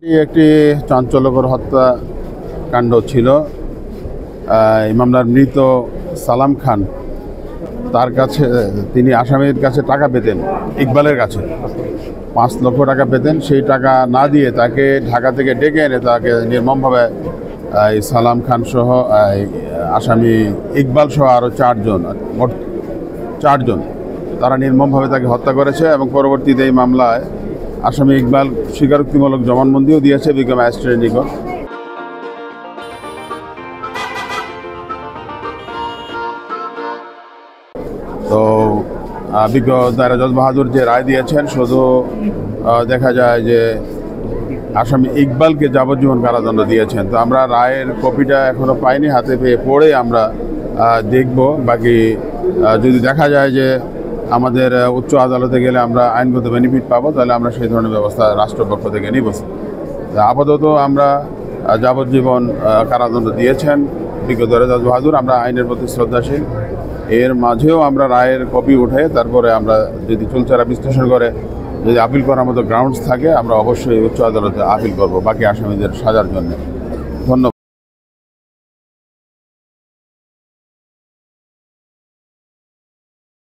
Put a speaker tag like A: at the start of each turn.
A: একটি চাঞ্চল্যকর হত্যাকাণ্ড ছিল। এই মামলার মৃত সালাম খান, তার কাছে তিনি আসামির কাছে টাকা পেতেন, ইকবালের কাছে 5 লক্ষ টাকা পেতেন। সেই টাকা না দিয়ে তাকে ঢাকা থেকে ডেকে এনে তাকে নির্মমভাবে এই সালাম খান সহ আসামি ইকবাল সহ আরও 4জন তারা নির্মমভাবে তাকে হত্যা করেছে এবং পরবর্তীতে এই মামলায় আসামি ইকবাল স্বীকারোক্তিমূলক জবানবন্দিও দিয়েছে বিজ্ঞ ম্যাজিস্ট্রেটের নিকট। তো বিজ্ঞ দায়রা জজ বাহাদুর যে রায় দিয়েছেন, শুধু দেখা যায় যে আসামি ইকবালকে যাবজ্জীবন কারাদণ্ড দিয়েছেন। তো আমরা রায়ের কপিটা এখনও পাইনি, হাতে পেয়ে পড়ে আমরা দেখব। বাকি যদি দেখা যায় যে আমাদের উচ্চ আদালতে গেলে আমরা আইনগত বেনিফিট পাবো, তাহলে আমরা সেই ধরনের ব্যবস্থা রাষ্ট্রপক্ষ থেকে নিব। আপাতত আমরা যাবজ্জীবন কারাদণ্ড দিয়েছেন বিজ্ঞ দায়রা জজ বাহাদুর। আমরা আইনের প্রতি শ্রদ্ধাশীল। এর মাঝেও আমরা রায়ের কপি উঠে তারপরে আমরা যদি চুলচারা বিশ্লেষণ করে যদি আপিল করার মতো গ্রাউন্ডস থাকে, আমরা অবশ্যই উচ্চ আদালতে আপিল করব বাকি আসামিদের সাজার জন্য। ধন্যবাদ।